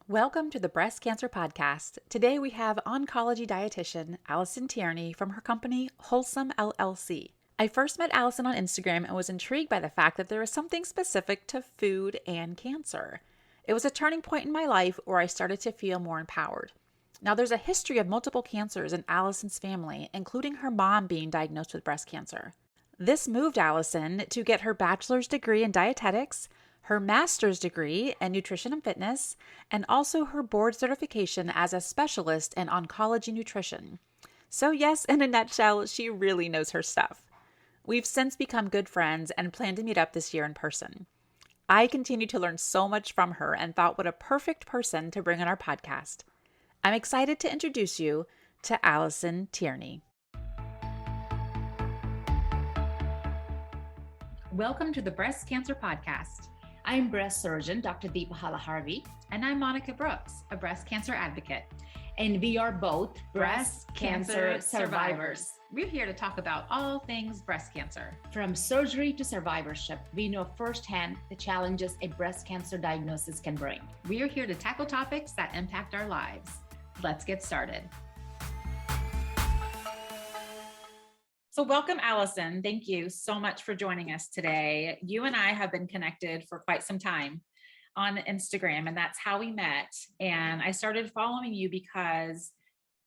Welcome to the Breast Cancer Podcast. Today we have Oncology Dietitian Alison Tierney from her company Wholesome LLC. I first met Alison on Instagram and was intrigued by the fact that there is something specific to food and cancer. It was a turning point in my life where I started to feel more empowered. Now, there's a history of multiple cancers in Alison's family, including her mom being diagnosed with breast cancer. This moved Alison to get her bachelor's degree in dietetics, her master's degree in nutrition and fitness, and also her board certification as a specialist in oncology nutrition. So, yes, in a nutshell, she really knows her stuff. We've since become good friends and plan to meet up this year in person. I continue to learn so much from her and thought what a perfect person to bring on our podcast. I'm excited to introduce you to Alison Tierney. Welcome to the Breast Cancer Podcast. I'm breast surgeon, Dr. Deepa Halaharvi. And I'm Monica Brooks, a breast cancer advocate. And we are both breast cancer survivors. We're here to talk about all things breast cancer. From surgery to survivorship, we know firsthand the challenges a breast cancer diagnosis can bring. We are here to tackle topics that impact our lives. Let's get started. So welcome, Alison. Thank you so much for joining us today. You and I have been connected for quite some time on Instagram, and that's how we met. And I started following you because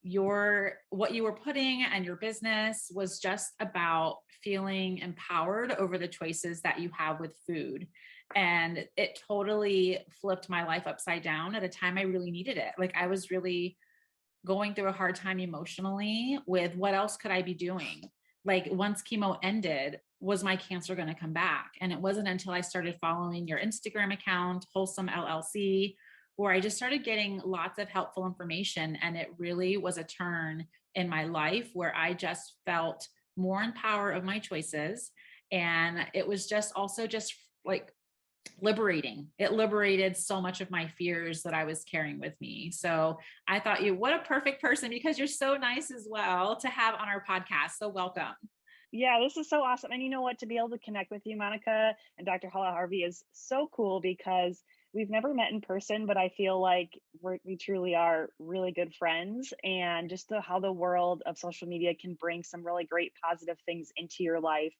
what you were putting and your business was just about feeling empowered over the choices that you have with food. And it totally flipped my life upside down at a time I really needed it. Like I was really going through a hard time emotionally with what else could I be doing? Like once chemo ended, was my cancer going to come back? And it wasn't until I started following your Instagram account, Wholesome LLC, where I just started getting lots of helpful information. And it really was a turn in my life where I just felt more in power of my choices. And it was just also just like liberating. It liberated so much of my fears that I was carrying with me. So I thought what a perfect person, because you're so nice as well to have on our podcast. So welcome. Yeah, this is so awesome. And you know what, to be able to connect with you, Monica, and Dr. Halaharvi is so cool because we've never met in person, but I feel like we truly are really good friends. And just how the world of social media can bring some really great positive things into your life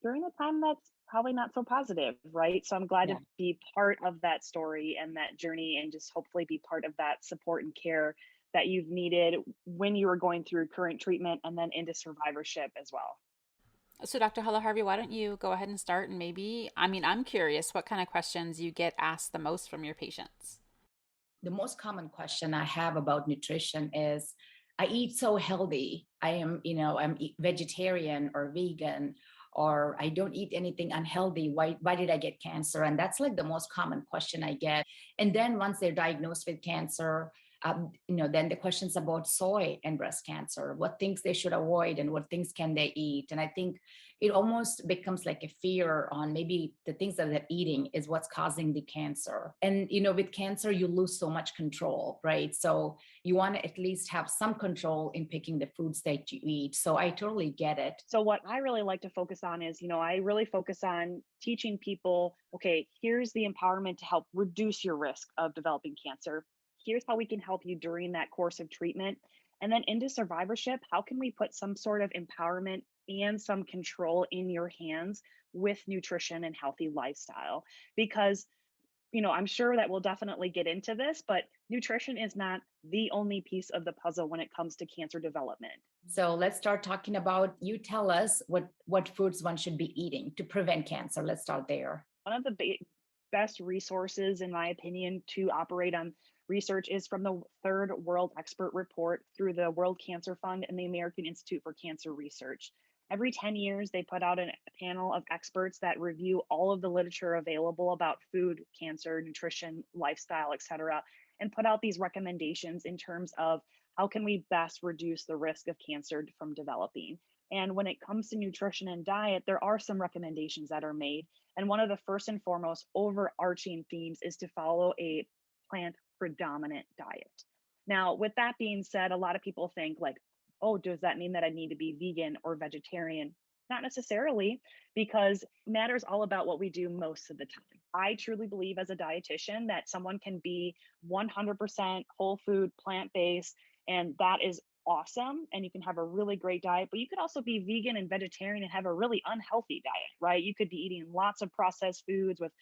during a time that's probably not so positive, right? So I'm glad to be part of that story and that journey, and just hopefully be part of that support and care that you've needed when you were going through current treatment and then into survivorship as well. So Dr. Halaharvi, why don't you go ahead and start? And I'm curious what kind of questions you get asked the most from your patients. The most common question I have about nutrition is, I eat so healthy. I'm vegetarian or vegan, or I don't eat anything unhealthy. Why did I get cancer? And that's like the most common question I get. And then once they're diagnosed with cancer, then the questions about soy and breast cancer, what things they should avoid and what things can they eat. And I think it almost becomes like a fear on maybe the things that they're eating is what's causing the cancer. And, with cancer, you lose so much control, right? So you want to at least have some control in picking the foods that you eat. So I totally get it. So what I really like to focus on is, I really focus on teaching people, okay, here's the empowerment to help reduce your risk of developing cancer. Here's how we can help you during that course of treatment. And then into survivorship, how can we put some sort of empowerment and some control in your hands with nutrition and healthy lifestyle? Because, I'm sure that we'll definitely get into this, but nutrition is not the only piece of the puzzle when it comes to cancer development. So let's start talking about, you tell us what foods one should be eating to prevent cancer. Let's start there. One of the best resources, in my opinion, to operate on research is from the Third World Expert Report through the World Cancer Fund and the American Institute for Cancer Research. Every 10 years, they put out a panel of experts that review all of the literature available about food, cancer, nutrition, lifestyle, et cetera, and put out these recommendations in terms of how can we best reduce the risk of cancer from developing. And when it comes to nutrition and diet, there are some recommendations that are made. And one of the first and foremost overarching themes is to follow a plant predominant diet. Now, with that being said, a lot of people think like, oh, does that mean that I need to be vegan or vegetarian? Not necessarily, because matters all about what we do most of the time. I truly believe as a dietitian that someone can be 100% whole food, plant-based, and that is awesome. And you can have a really great diet, but you could also be vegan and vegetarian and have a really unhealthy diet, right? You could be eating lots of processed foods with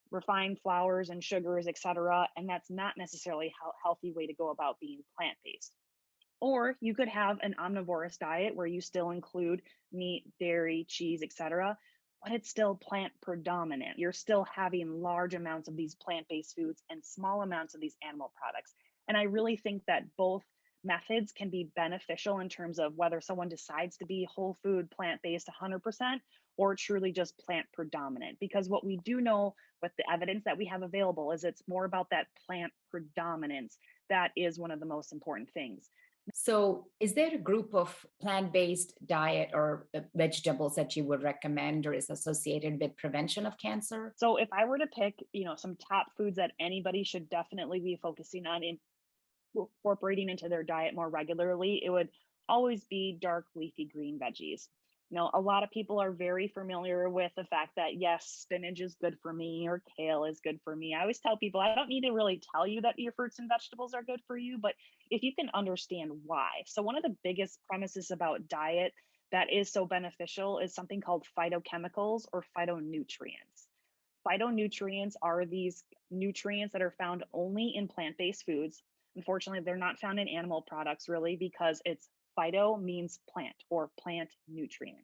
refined flours and sugars, etc. And that's not necessarily a healthy way to go about being plant-based. Or you could have an omnivorous diet where you still include meat, dairy, cheese, etc., but it's still plant predominant. You're still having large amounts of these plant-based foods and small amounts of these animal products. And I really think that both methods can be beneficial in terms of whether someone decides to be whole food, plant-based 100%, or truly just plant predominant. Because what we do know with the evidence that we have available is it's more about that plant predominance. That is one of the most important things. So, is there a group of plant-based diet or vegetables that you would recommend or is associated with prevention of cancer? So if I were to pick, some top foods that anybody should definitely be focusing on incorporating into their diet more regularly, it would always be dark leafy green veggies. A lot of people are very familiar with the fact that yes, spinach is good for me or kale is good for me. I always tell people I don't need to really tell you that your fruits and vegetables are good for you, but if you can understand why. So one of the biggest premises about diet that is so beneficial is something called phytochemicals or phytonutrients. Phytonutrients are these nutrients that are found only in plant-based foods. Unfortunately, they're not found in animal products really because it's phyto means plant or plant nutrient.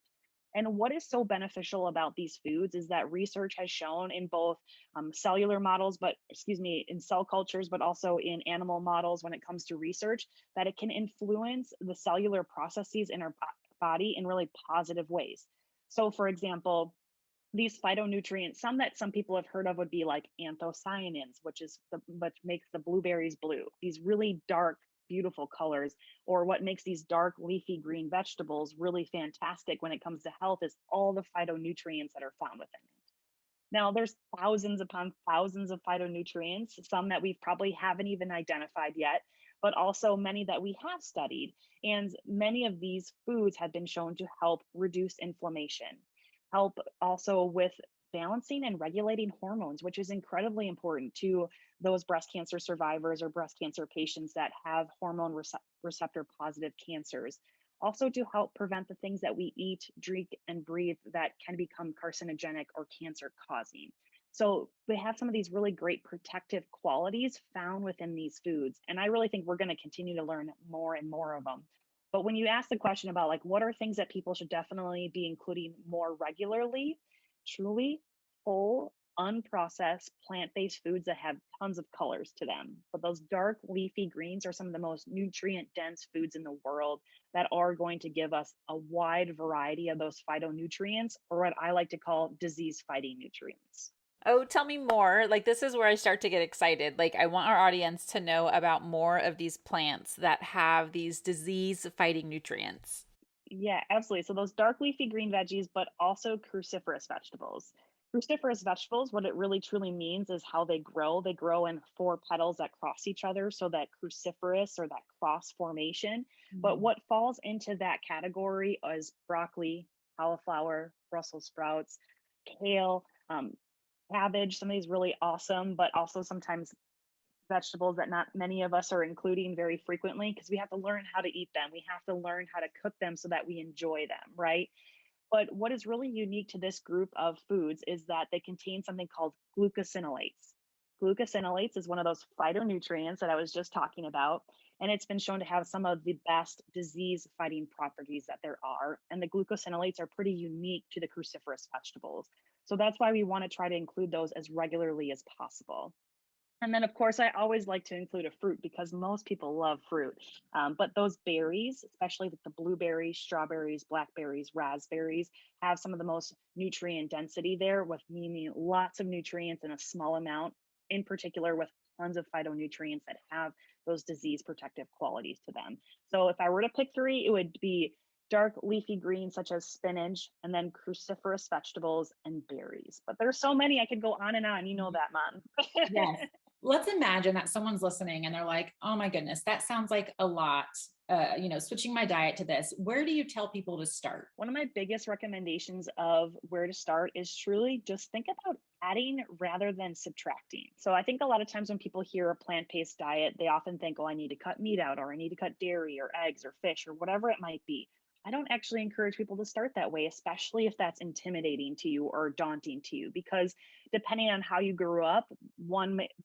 And what is so beneficial about these foods is that research has shown in both cellular models, in cell cultures, but also in animal models when it comes to research, that it can influence the cellular processes in our body in really positive ways. So, for example, these phytonutrients, some people have heard of would be like anthocyanins, which makes the blueberries blue. These really dark, beautiful colors, or what makes these dark leafy green vegetables really fantastic when it comes to health is all the phytonutrients that are found within it. Now, there's thousands upon thousands of phytonutrients, some that we probably haven't even identified yet, but also many that we have studied. And many of these foods have been shown to help reduce inflammation, help also with balancing and regulating hormones, which is incredibly important to those breast cancer survivors or breast cancer patients that have hormone receptor positive cancers. Also to help prevent the things that we eat, drink, and breathe that can become carcinogenic or cancer causing. So they have some of these really great protective qualities found within these foods. And I really think we're going to continue to learn more and more of them. But when you ask the question about like, what are things that people should definitely be including more regularly, truly whole, unprocessed, plant-based foods that have tons of colors to them. But those dark leafy greens are some of the most nutrient-dense foods in the world that are going to give us a wide variety of those phytonutrients, or what I like to call disease-fighting nutrients. Oh, tell me more. Like, this is where I start to get excited. Like, I want our audience to know about more of these plants that have these disease-fighting nutrients. Yeah, absolutely. So those dark leafy green veggies, but also cruciferous vegetables. Cruciferous vegetables, what it really truly means is how they grow. They grow in four petals that cross each other, so that cruciferous or that cross formation. But what falls into that category is broccoli, cauliflower, Brussels sprouts, kale, cabbage, some of these really awesome, but also sometimes vegetables that not many of us are including very frequently because we have to learn how to eat them. We have to learn how to cook them so that we enjoy them, right? But what is really unique to this group of foods is that they contain something called glucosinolates. Glucosinolates is one of those phytonutrients that I was just talking about, and it's been shown to have some of the best disease fighting properties that there are. And the glucosinolates are pretty unique to the cruciferous vegetables. So that's why we want to try to include those as regularly as possible. And then, of course, I always like to include a fruit because most people love fruit. But those berries, especially the blueberries, strawberries, blackberries, raspberries, have some of the most nutrient density there, with meaning lots of nutrients in a small amount, in particular with tons of phytonutrients that have those disease protective qualities to them. So if I were to pick three, it would be dark leafy greens such as spinach, and then cruciferous vegetables and berries. But there's so many I could go on and on. You know that, Mom. Yes. let's imagine that someone's listening and they're like, oh my goodness, that sounds like a lot. Switching my diet to this. Where do you tell people to start? One of my biggest recommendations of where to start is truly just think about adding rather than subtracting. So I think a lot of times when people hear a plant-based diet, they often think, oh, I need to cut meat out, or I need to cut dairy or eggs or fish or whatever it might be. I don't actually encourage people to start that way, especially if that's intimidating to you or daunting to you, because depending on how you grew up,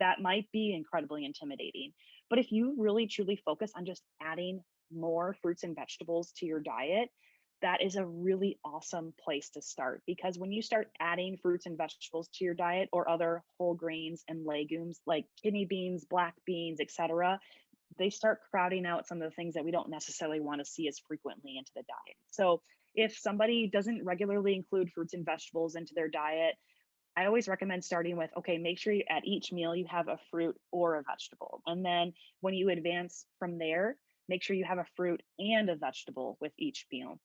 that might be incredibly intimidating. But if you really truly focus on just adding more fruits and vegetables to your diet, that is a really awesome place to start, because when you start adding fruits and vegetables to your diet, or other whole grains and legumes like kidney beans, black beans, etc., they start crowding out some of the things that we don't necessarily want to see as frequently into the diet. So if somebody doesn't regularly include fruits and vegetables into their diet, I always recommend starting with, okay, make sure at each meal you have a fruit or a vegetable. And then when you advance from there, make sure you have a fruit and a vegetable with each meal.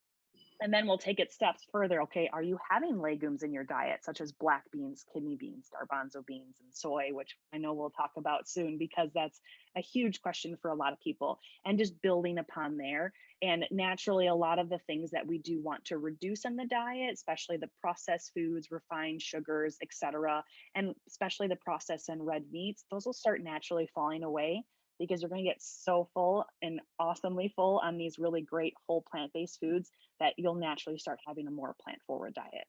And then we'll take it steps further. Okay, are you having legumes in your diet, such as black beans, kidney beans, garbanzo beans, and soy, which I know we'll talk about soon, because that's a huge question for a lot of people. And just building upon there. And naturally, a lot of the things that we do want to reduce in the diet, especially the processed foods, refined sugars, etc., and especially the processed and red meats, those will start naturally falling away, because you're going to get so full and awesomely full on these really great whole plant-based foods that you'll naturally start having a more plant-forward diet.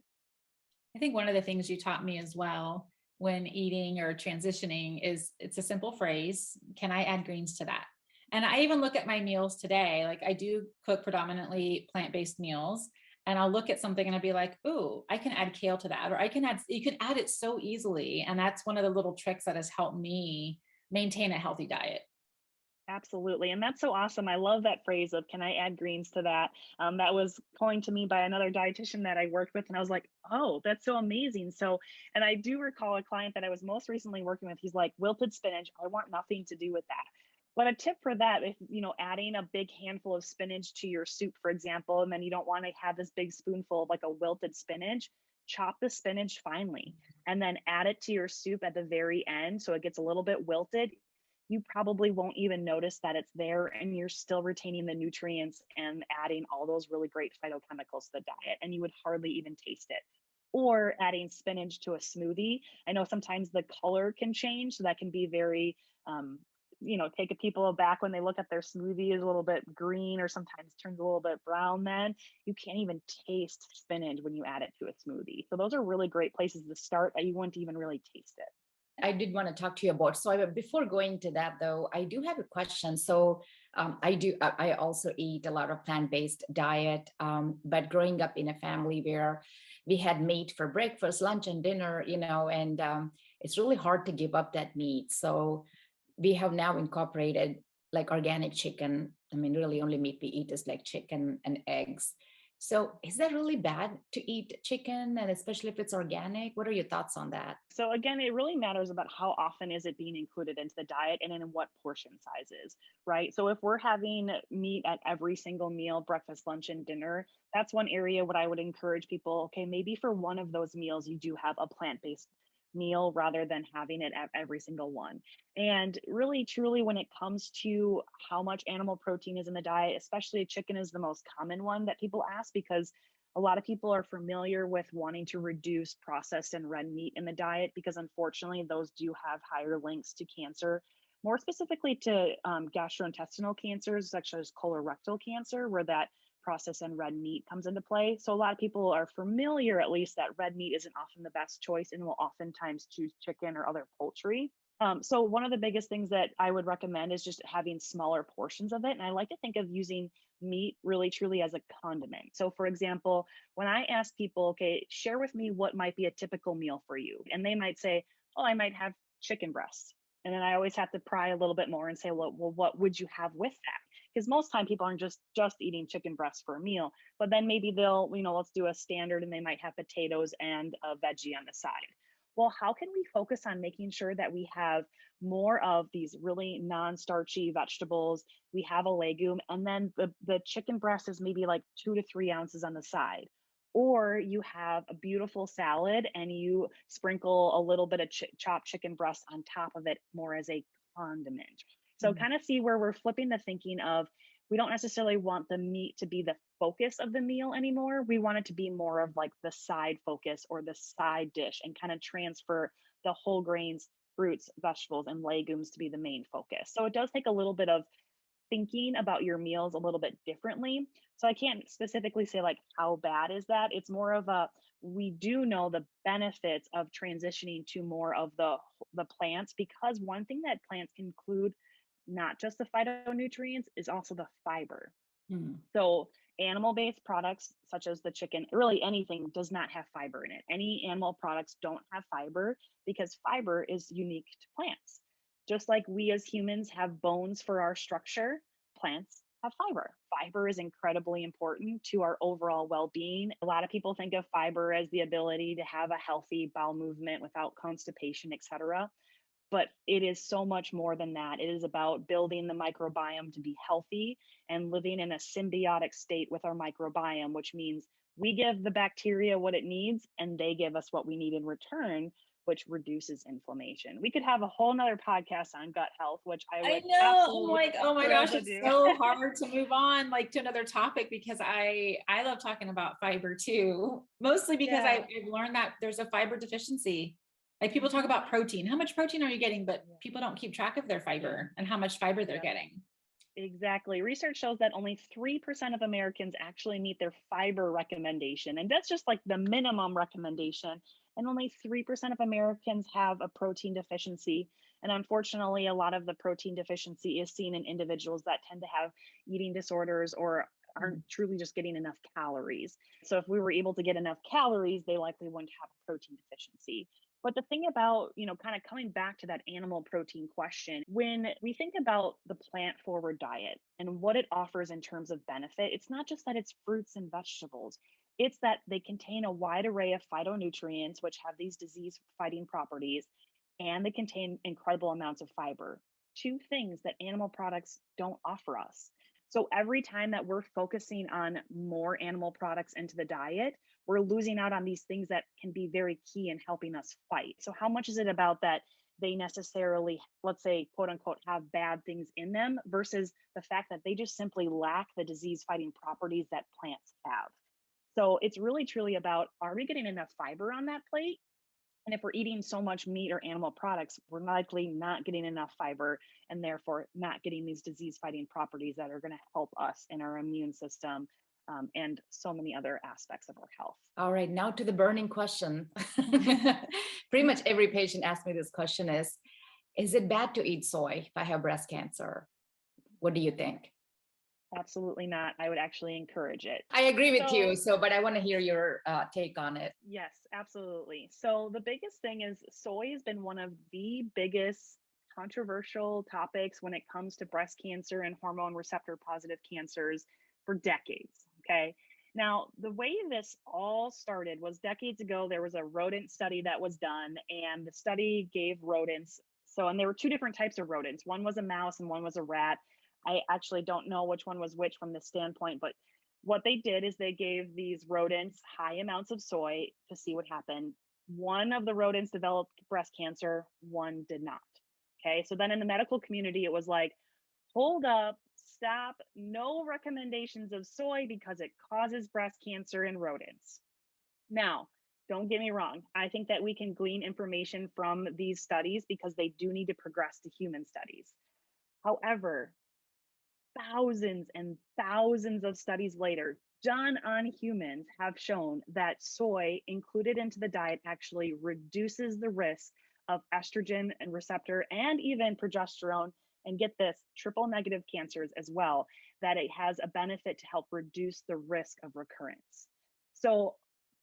I think one of the things you taught me as well when eating or transitioning is, it's a simple phrase: can I add greens to that? And I even look at my meals today. Like, I do cook predominantly plant-based meals, and I'll look at something and I'll be like, ooh, I can add kale to that, or you can add it so easily. And that's one of the little tricks that has helped me maintain a healthy diet. Absolutely. And that's so awesome. I love that phrase of, can I add greens to that? That was coined to me by another dietitian that I worked with. And I was like, oh, that's so amazing. So, and I do recall a client that I was most recently working with. He's like, wilted spinach, I want nothing to do with that. But a tip for that, if adding a big handful of spinach to your soup, for example, and then you don't want to have this big spoonful of like a wilted spinach, chop the spinach finely and then add it to your soup at the very end, so it gets a little bit wilted. You probably won't even notice that it's there, and you're still retaining the nutrients and adding all those really great phytochemicals to the diet, and you would hardly even taste it. Or adding spinach to a smoothie. I know sometimes the color can change, so that can be very take people aback when they look at their smoothie is a little bit green, or sometimes turns a little bit brown. Then you can't even taste spinach when you add it to a smoothie. So those are really great places to start that you wouldn't even really taste it. I did want to talk to you about. So before going to that, though, I do have a question. So I also eat a lot of plant-based diet, but growing up in a family where we had meat for breakfast, lunch, and dinner, and it's really hard to give up that meat. So we have now incorporated like organic chicken. I mean, really only meat we eat is like chicken and eggs. So is that really bad to eat chicken, and especially if it's organic? What are your thoughts on that? So again, it really matters about how often is it being included into the diet and in what portion sizes, right? So if we're having meat at every single meal, breakfast, lunch, and dinner, that's one area what I would encourage people, okay, maybe for one of those meals, you do have a plant-based meal rather than having it at every single one. And really, truly, when it comes to how much animal protein is in the diet, especially chicken is the most common one that people ask, because a lot of people are familiar with wanting to reduce processed and red meat in the diet, because unfortunately, those do have higher links to cancer, more specifically to gastrointestinal cancers, such as colorectal cancer, where that processed and red meat comes into play. So a lot of people are familiar, at least, that red meat isn't often the best choice and will oftentimes choose chicken or other poultry. So one of the biggest things that I would recommend is just having smaller portions of it. And I like to think of using meat really truly as a condiment. So for example, when I ask people, okay, share with me what might be a typical meal for you, and they might say, oh, I might have chicken breast. And then I always have to pry a little bit more and say, well, what would you have with that? Because most time people aren't just eating chicken breast for a meal, but then maybe they'll, let's do a standard, and they might have potatoes and a veggie on the side. Well, how can we focus on making sure that we have more of these really non-starchy vegetables? We have a legume, and then the chicken breast is maybe like 2 to 3 ounces on the side. Or you have a beautiful salad and you sprinkle a little bit of chopped chicken breast on top of it more as a condiment. So kind of see where we're flipping the thinking of, we don't necessarily want the meat to be the focus of the meal anymore. We want it to be more of like the side focus or the side dish, and kind of transfer the whole grains, fruits, vegetables, and legumes to be the main focus. So it does take a little bit of thinking about your meals a little bit differently. So I can't specifically say like how bad is that. It's more of a, we do know the benefits of transitioning to more of the plants, because one thing that plants can include, not just the phytonutrients, is also the fiber. So animal-based products such as the chicken, really anything, does not have fiber in it. Any animal products don't have fiber because fiber is unique to plants. Just like we as humans have bones for our structure, plants have fiber. Fiber is incredibly important to our overall well-being. A lot of people think of fiber as the ability to have a healthy bowel movement without constipation, etc. But it is so much more than that. It is about building the microbiome to be healthy and living in a symbiotic state with our microbiome, which means we give the bacteria what it needs and they give us what we need in return, which reduces inflammation. We could have a whole nother podcast on gut health, which I would know. Like, oh my gosh, it's do. so hard to move on like to another topic, because I love talking about fiber too, mostly because I've learned that there's a fiber deficiency. Like people talk about protein. How much protein are you getting? But people don't keep track of their fiber and how much fiber they're getting. Exactly. Research shows that only 3% of Americans actually meet their fiber recommendation. And that's just like the minimum recommendation. And only 3% of Americans have a protein deficiency. And unfortunately, a lot of the protein deficiency is seen in individuals that tend to have eating disorders or aren't truly just getting enough calories. So if we were able to get enough calories, they likely wouldn't have a protein deficiency. But the thing about, kind of coming back to that animal protein question, when we think about the plant forward diet and what it offers in terms of benefit, it's not just that it's fruits and vegetables. It's that they contain a wide array of phytonutrients, which have these disease fighting properties, and they contain incredible amounts of fiber. Two things that animal products don't offer us. So every time that we're focusing on more animal products into the diet, we're losing out on these things that can be very key in helping us fight. So how much is it about that they necessarily, let's say, quote unquote, have bad things in them versus the fact that they just simply lack the disease fighting properties that plants have? So it's really truly about, are we getting enough fiber on that plate? And if we're eating so much meat or animal products, we're likely not getting enough fiber and therefore not getting these disease fighting properties that are going to help us in our immune system, and so many other aspects of our health. All right, now to the burning question. Pretty much every patient asks me this question is it bad to eat soy if I have breast cancer? What do you think? Absolutely not. I would actually encourage it. I agree with you. But I want to hear your take on it. Yes, absolutely. So the biggest thing is soy has been one of the biggest controversial topics when it comes to breast cancer and hormone receptor positive cancers for decades. Okay. Now, the way this all started was decades ago. There was a rodent study that was done, and the study gave rodents. And there were two different types of rodents. One was a mouse and one was a rat. I actually don't know which one was which from this standpoint, but what they did is they gave these rodents high amounts of soy to see what happened. One of the rodents developed breast cancer, one did not. Okay, so then in the medical community, it was like, hold up, stop, no recommendations of soy because it causes breast cancer in rodents. Now, don't get me wrong. I think that we can glean information from these studies because they do need to progress to human studies. However, thousands and thousands of studies later, done on humans, have shown that soy included into the diet actually reduces the risk of estrogen and receptor and even progesterone, and get this, triple negative cancers as well, that it has a benefit to help reduce the risk of recurrence. So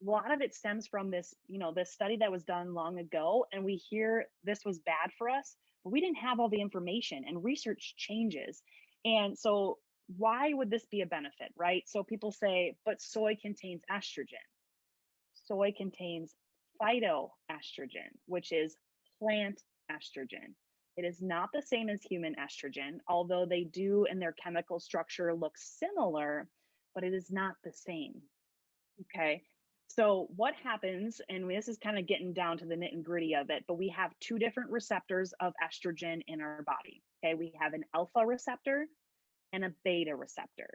a lot of it stems from this, this study that was done long ago, and we hear this was bad for us, but we didn't have all the information, and research changes. And so why would this be a benefit, right? So people say, but soy contains estrogen. Soy contains phytoestrogen, which is plant estrogen. It is not the same as human estrogen, although they do in their chemical structure look similar, but it is not the same. Okay. So what happens, and this is kind of getting down to the nitty gritty of it, but we have two different receptors of estrogen in our body. Okay, we have an alpha receptor and a beta receptor.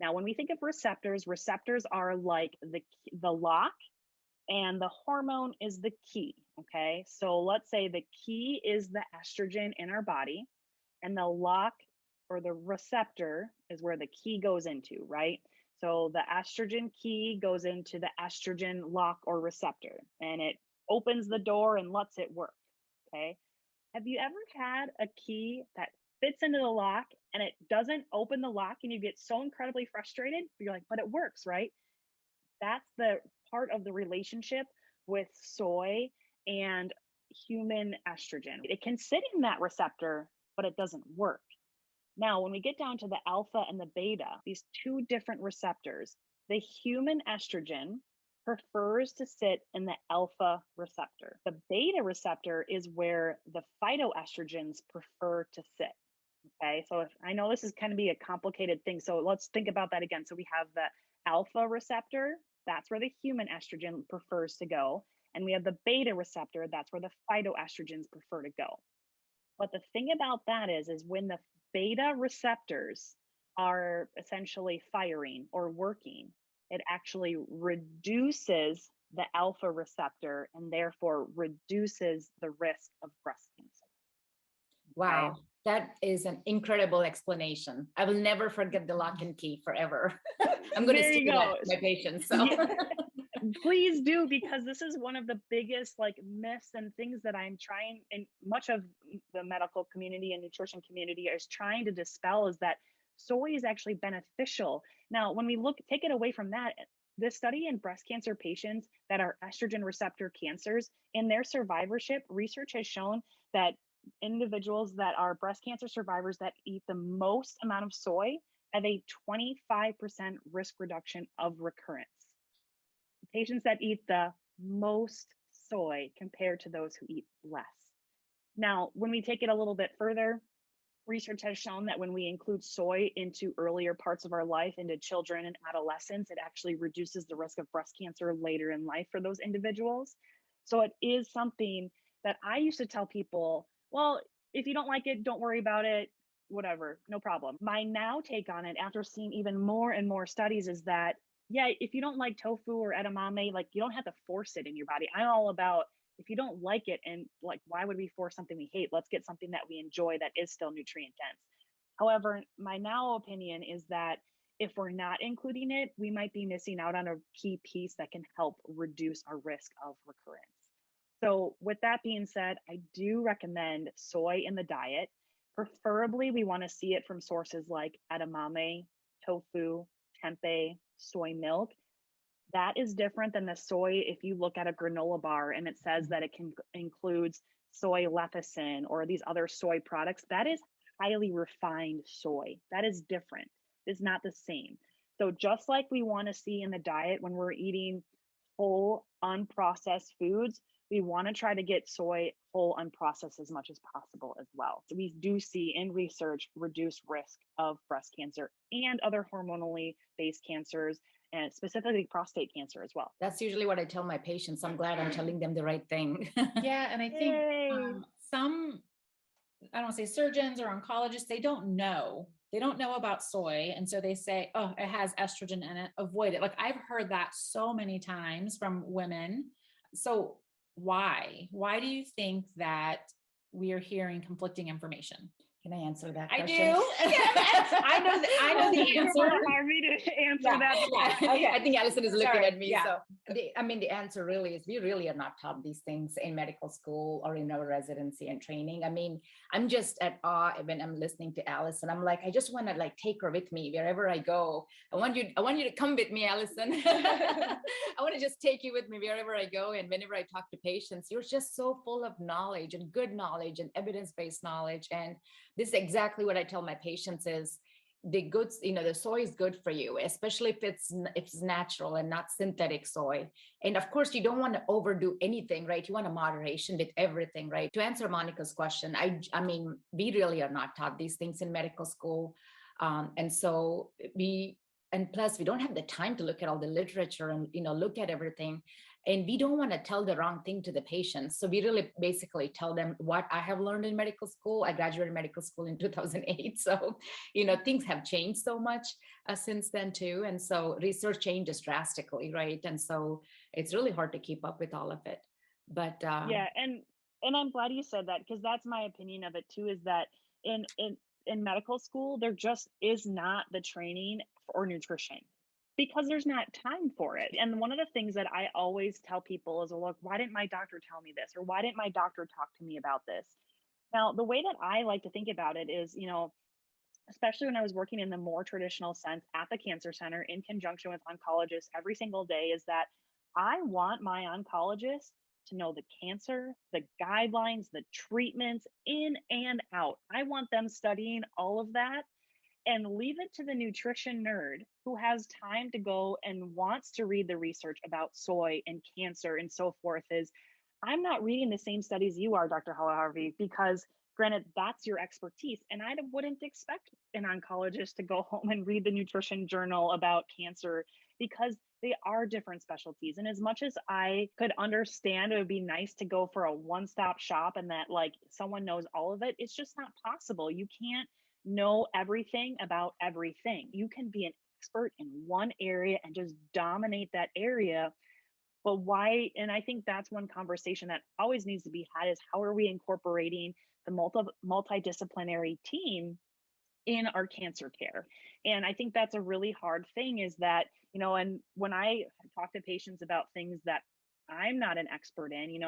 Now, when we think of receptors, receptors are like the lock, and the hormone is the key. Okay, so let's say the key is the estrogen in our body, and the lock or the receptor is where the key goes into, right? So the estrogen key goes into the estrogen lock or receptor, and it opens the door and lets it work. Okay. Have you ever had a key that fits into the lock and it doesn't open the lock and you get so incredibly frustrated? You're like, but it works, right? That's the part of the relationship with soy and human estrogen. It can sit in that receptor, but it doesn't work. Now, when we get down to the alpha and the beta, these two different receptors, the human estrogen prefers to sit in the alpha receptor. The beta receptor is where the phytoestrogens prefer to sit. Okay, so I know this is kind of be a complicated thing. So let's think about that again. So we have the alpha receptor, that's where the human estrogen prefers to go. And we have the beta receptor, that's where the phytoestrogens prefer to go. But the thing about that is when the beta receptors are essentially firing or working, it actually reduces the alpha receptor and therefore reduces the risk of breast cancer. Wow, Okay? that is an incredible explanation. I will never forget the lock and key forever. I'm going to There see you that go. to my patients. So. Yeah. Please do, because this is one of the biggest like myths and things that I'm trying, and much of the medical community and nutrition community is trying to dispel, is that soy is actually beneficial. Now, when we take it away from that, this study in breast cancer patients that are estrogen receptor cancers, in their survivorship, research has shown that individuals that are breast cancer survivors that eat the most amount of soy have a 25% risk reduction of recurrence. Patients that eat the most soy compared to those who eat less. Now, when we take it a little bit further, research has shown that when we include soy into earlier parts of our life, into children and adolescents, it actually reduces the risk of breast cancer later in life for those individuals. So it is something that I used to tell people, well, if you don't like it, don't worry about it, whatever, no problem. My now take on it, after seeing even more and more studies, is that yeah, if you don't like tofu or edamame, like you don't have to force it in your body. I'm all about, if you don't like it, and like, why would we force something we hate? Let's get something that we enjoy that is still nutrient dense. However, my now opinion is that if we're not including it, we might be missing out on a key piece that can help reduce our risk of recurrence. So with that being said, I do recommend soy in the diet. Preferably, we want to see it from sources like edamame, tofu, tempeh, soy milk. That is different than the soy. If you look at a granola bar and it says that it includes soy lecithin or these other soy products, that is highly refined soy. That is different. It's not the same. So just like we want to see in the diet when we're eating whole unprocessed foods, we want to try to get soy whole unprocessed as much as possible as well. So we do see in research reduced risk of breast cancer and other hormonally based cancers, and specifically prostate cancer as well. That's usually what I tell my patients. I'm glad I'm telling them the right thing. Yeah, and I think some, I don't want to say surgeons or oncologists, they don't know about soy. And so they say, oh, it has estrogen in it, avoid it. Like I've heard that so many times from women. So why do you think that we are hearing conflicting information? Can I answer that I question? do. I know the answer. Halaharvi to answer that. Okay, I think Alison is looking at me. Yeah. So the answer really is we really are not taught these things in medical school or in our residency and training. I mean, I'm just at awe when I'm listening to Alison. I'm like, I just want to like take her with me wherever I go. I want you to come with me, Alison. I want to just take you with me wherever I go. And whenever I talk to patients, you're just so full of knowledge and good knowledge and evidence-based knowledge. And this is exactly what I tell my patients is the goods, the soy is good for you, especially if it's natural and not synthetic soy. And of course, you don't want to overdo anything, right? You want a moderation with everything, right? To answer Monica's question, I mean, we really are not taught these things in medical school. And so and plus we don't have the time to look at all the literature and look at everything, and we don't want to tell the wrong thing to the patients. So we really basically tell them what I have learned in medical school. I graduated medical school in 2008, so things have changed so much since then too, and so research changes drastically, right? And so it's really hard to keep up with all of it. But Yeah, and I'm glad you said that, because that's my opinion of it too, is that in medical school there just is not the training for nutrition, because there's not time for it. And one of the things that I always tell people is, well, look, why didn't my doctor tell me this, or why didn't my doctor talk to me about this? Now, the way that I like to think about it is, especially when I was working in the more traditional sense at the cancer center in conjunction with oncologists every single day, is that I want my oncologist to know the cancer, the guidelines, the treatments in and out. I want them studying all of that, and leave it to the nutrition nerd who has time to go and wants to read the research about soy and cancer and so forth. Is I'm not reading the same studies you are, Dr. Halaharvi, because granted, that's your expertise. And I wouldn't expect an oncologist to go home and read the nutrition journal about cancer, because they are different specialties. And as much as I could understand, it would be nice to go for a one-stop shop and that like someone knows all of it, it's just not possible. You can't know everything about everything. You can be an expert in one area and just dominate that area. But why? And I think that's one conversation that always needs to be had, is how are we incorporating the multidisciplinary team in our cancer care? And I think that's a really hard thing, is that, and when I talk to patients about things that I'm not an expert in,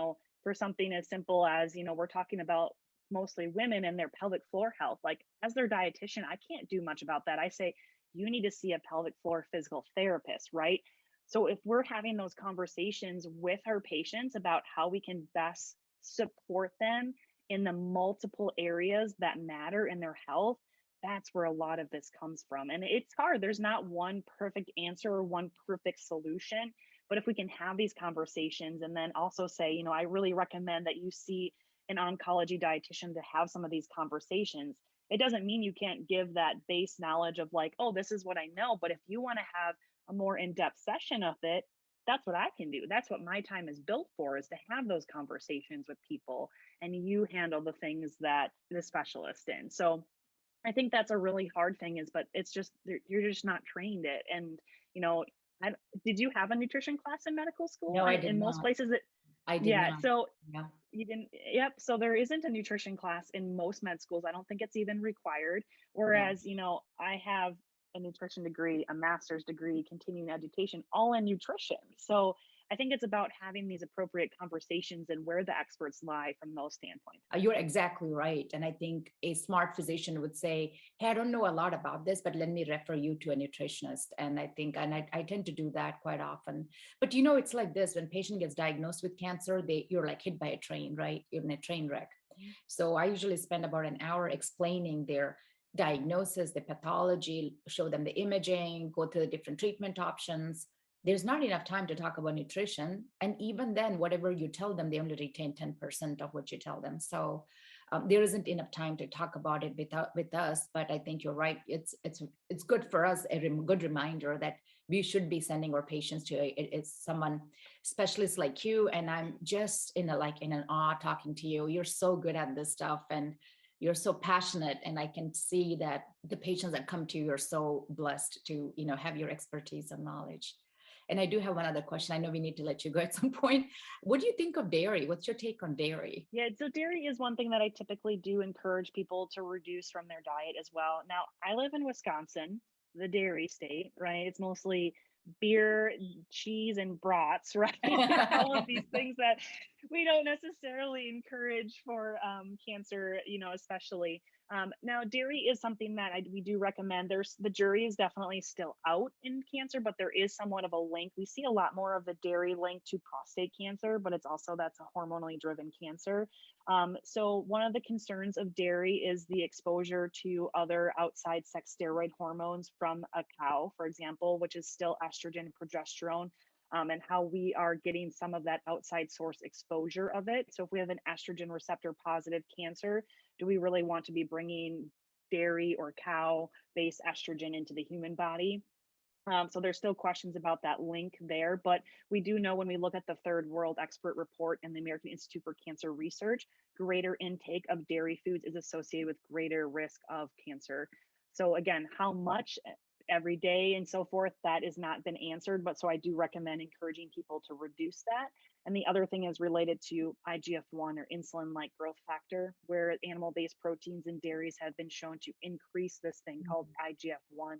for something as simple as, we're talking about mostly women and their pelvic floor health, like as their dietitian, I can't do much about that. I say, you need to see a pelvic floor physical therapist, right? So if we're having those conversations with our patients about how we can best support them in the multiple areas that matter in their health, that's where a lot of this comes from. And it's hard. There's not one perfect answer or one perfect solution. But if we can have these conversations and then also say, I really recommend that you see an oncology dietitian to have some of these conversations. It doesn't mean you can't give that base knowledge of like, oh, this is what I know. But if you want to have a more in-depth session of it, that's what I can do. That's what my time is built for, is to have those conversations with people, and you handle the things that the specialist in. So I think that's a really hard thing, but it's just, you're just not trained it. And, did you have a nutrition class in medical school? No, I did in not. most places I did yeah, not. so Yeah. you didn't, yep. So there isn't a nutrition class in most med schools. I don't think it's even required. Whereas, I have a nutrition degree, a master's degree, continuing education, all in nutrition. So I think it's about having these appropriate conversations and where the experts lie from those standpoints. You're exactly right. And I think a smart physician would say, hey, I don't know a lot about this, but let me refer you to a nutritionist. And I think, and I tend to do that quite often. But it's like this, when patient gets diagnosed with cancer, you're like hit by a train, right? You're in a train wreck. So I usually spend about an hour explaining their diagnosis, the pathology, show them the imaging, go through the different treatment options. There's not enough time to talk about nutrition. And even then, whatever you tell them, they only retain 10% of what you tell them. So there isn't enough time to talk about it with us. But I think you're right. It's good for us, a good reminder that we should be sending our patients to it's someone specialist like you. And I'm just in an awe talking to you. You're so good at this stuff, and you're so passionate, and I can see that the patients that come to you are so blessed to have your expertise and knowledge. And I do have one other question. I know we need to let you go at some point. What do you think of dairy? What's your take on dairy? Yeah, so dairy is one thing that I typically do encourage people to reduce from their diet as well. Now, I live in Wisconsin, the dairy state, right? It's mostly beer, cheese, and brats, right? All of these things that we don't necessarily encourage for cancer, especially. Now, dairy is something that we do recommend. The jury is definitely still out in cancer, but there is somewhat of a link. We see a lot more of the dairy link to prostate cancer, but that's a hormonally driven cancer. So one of the concerns of dairy is the exposure to other outside sex steroid hormones from a cow, for example, which is still estrogen and progesterone. And how we are getting some of that outside source exposure of it. So if we have an estrogen receptor positive cancer, do we really want to be bringing dairy or cow based estrogen into the human body? So there's still questions about that link there, but we do know when we look at the third world expert report and the American Institute for Cancer Research, greater intake of dairy foods is associated with greater risk of cancer. So again, how much every day and so forth, that has not been answered, but so I do recommend encouraging people to reduce that. And the other thing is related to IGF-1 or insulin-like growth factor, where animal-based proteins and dairies have been shown to increase this thing called IGF-1,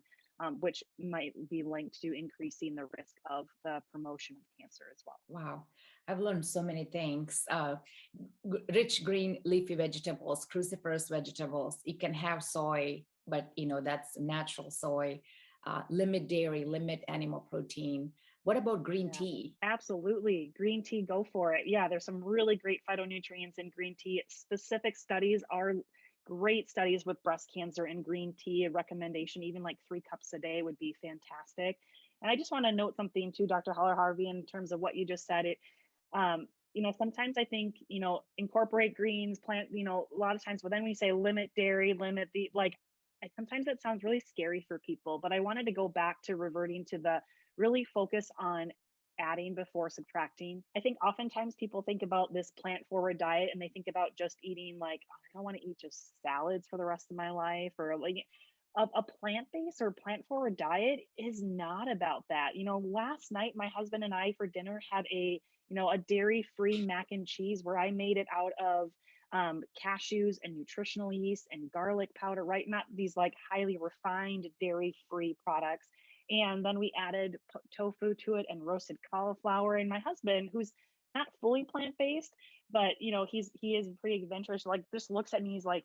which might be linked to increasing the risk of the promotion of cancer as well. Wow, I've learned so many things. Rich green leafy vegetables, cruciferous vegetables. You can have soy, but that's natural soy. Limit dairy, limit animal protein. What about green tea? Absolutely. Green tea, go for it. Yeah, there's some really great phytonutrients in green tea. Specific studies are great studies with breast cancer and green tea. A recommendation, even like 3 cups a day would be fantastic. And I just want to note something too, Dr. Halaharvi, in terms of what you just said. Sometimes I think, incorporate greens, plant, a lot of times, but then we say limit dairy, limit the, sometimes that sounds really scary for people, but I wanted to go back to reverting to the really focus on adding before subtracting. I think oftentimes people think about this plant forward diet and they think about just eating I don't want to eat just salads for the rest of my life, or a plant-based or plant-forward diet is not about that. Last night my husband and I for dinner had a dairy-free mac and cheese where I made it out of cashews and nutritional yeast and garlic powder, right? Not these highly refined dairy-free products. And then we added tofu to it and roasted cauliflower. And my husband, who's not fully plant-based, but he is pretty adventurous, just looks at me, he's like,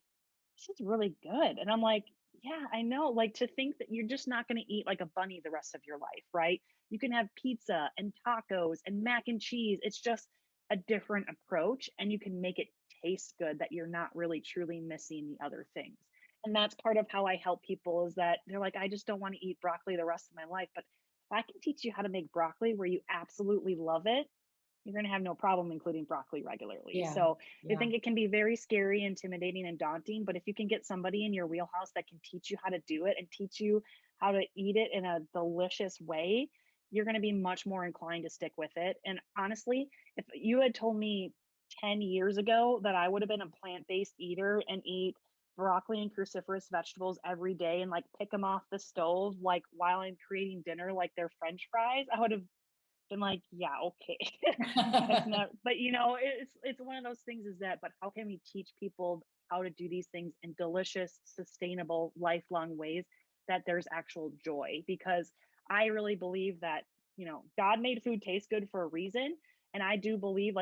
this is really good. And I'm like, yeah, I know. To think that you're just not going to eat like a bunny the rest of your life, right? You can have pizza and tacos and mac and cheese. It's just a different approach, and you can make it taste good, that you're not really truly missing the other things. And that's part of how I help people, is that they're like, I just don't want to eat broccoli the rest of my life. But if I can teach you how to make broccoli where you absolutely love it, you're going to have no problem including broccoli regularly. Yeah, so yeah. I think it can be very scary, intimidating, and daunting. But if you can get somebody in your wheelhouse that can teach you how to do it and teach you how to eat it in a delicious way, you're going to be much more inclined to stick with it. And honestly, if you had told me 10 years ago that I would have been a plant-based eater and eat broccoli and cruciferous vegetables every day and pick them off the stove while I'm creating dinner like they're French fries, I would have been like, yeah, okay. That's not, but it's one of those things, is that, but how can we teach people how to do these things in delicious, sustainable, lifelong ways that there's actual joy? Because I really believe that, God made food taste good for a reason. And I do believe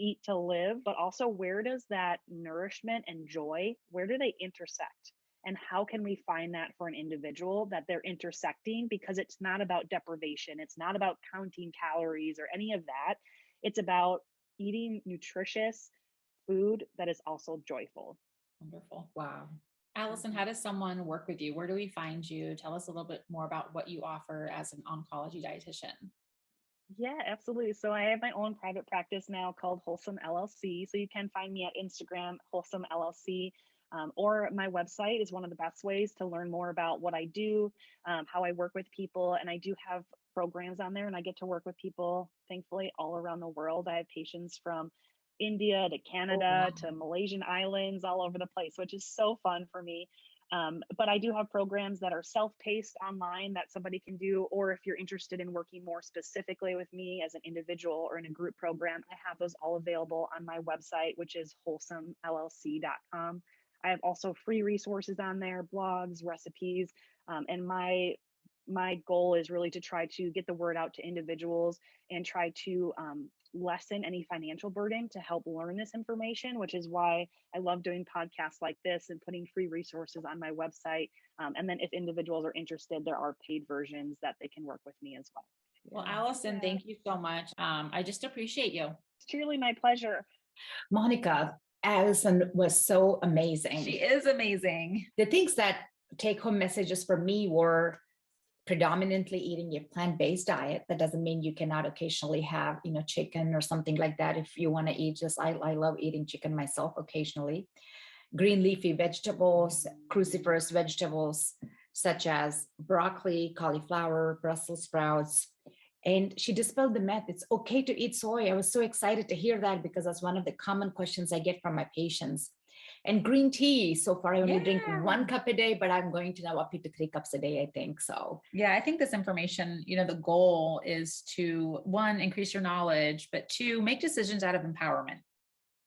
eat to live, but also, where does that nourishment and joy, where do they intersect? And how can we find that for an individual, that they're intersecting? Because it's not about deprivation. It's not about counting calories or any of that. It's about eating nutritious food that is also joyful. Wonderful. Wow. Alison, how does someone work with you? Where do we find you? Tell us a little bit more about what you offer as an oncology dietitian. Yeah, absolutely. So I have my own private practice now called Wholesome LLC. So you can find me at Instagram, Wholesome LLC. Or my website is one of the best ways to learn more about what I do, how I work with people. And I do have programs on there, and I get to work with people, thankfully, all around the world. I have patients from India to Canada to Malaysian islands, all over the place, which is so fun for me. But I do have programs that are self-paced online that somebody can do, or if you're interested in working more specifically with me as an individual or in a group program, I have those all available on my website, which is wholesomellc.com. I have also free resources on there, blogs, recipes, and my goal is really to try to get the word out to individuals and try to lessen any financial burden to help learn this information, which is why I love doing podcasts like this and putting free resources on my website. And then if individuals are interested, there are paid versions that they can work with me as well. Well, Alison, thank you so much. I just appreciate you. It's truly my pleasure. Monica, Alison was so amazing. She is amazing. The things that take home messages for me were predominantly eating a plant-based diet. That doesn't mean you cannot occasionally have, chicken or something like that. If you want to eat, I love eating chicken myself occasionally. Green leafy vegetables, cruciferous vegetables, such as broccoli, cauliflower, Brussels sprouts. And she dispelled the myth. It's okay to eat soy. I was so excited to hear that because that's one of the common questions I get from my patients. And green tea. So far, I only drink 1 cup a day, but I'm going to now up it to 3 cups a day, I think. So yeah, I think this information, the goal is to, 1, increase your knowledge, but 2, make decisions out of empowerment.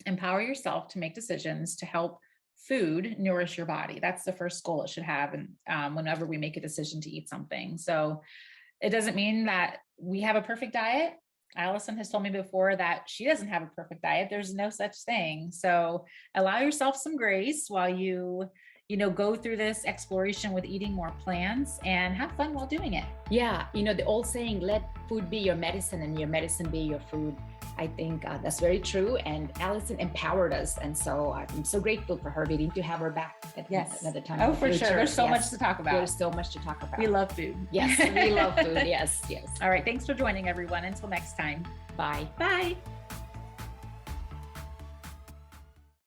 Empower yourself to make decisions to help food nourish your body. That's the first goal it should have. And whenever we make a decision to eat something. So it doesn't mean that we have a perfect diet. Alison has told me before that she doesn't have a perfect diet. There's no such thing. So allow yourself some grace while you go through this exploration with eating more plants, and have fun while doing it. Yeah. The old saying, let food be your medicine and your medicine be your food. I think that's very true. And Alison empowered us. And so I'm so grateful for her. We need to have her back at another time. Oh, for sure. There's so much to talk about. There's so much to talk about. We love food. Yes, we love food. Yes, yes. All right. Thanks for joining, everyone. Until next time. Bye. Bye.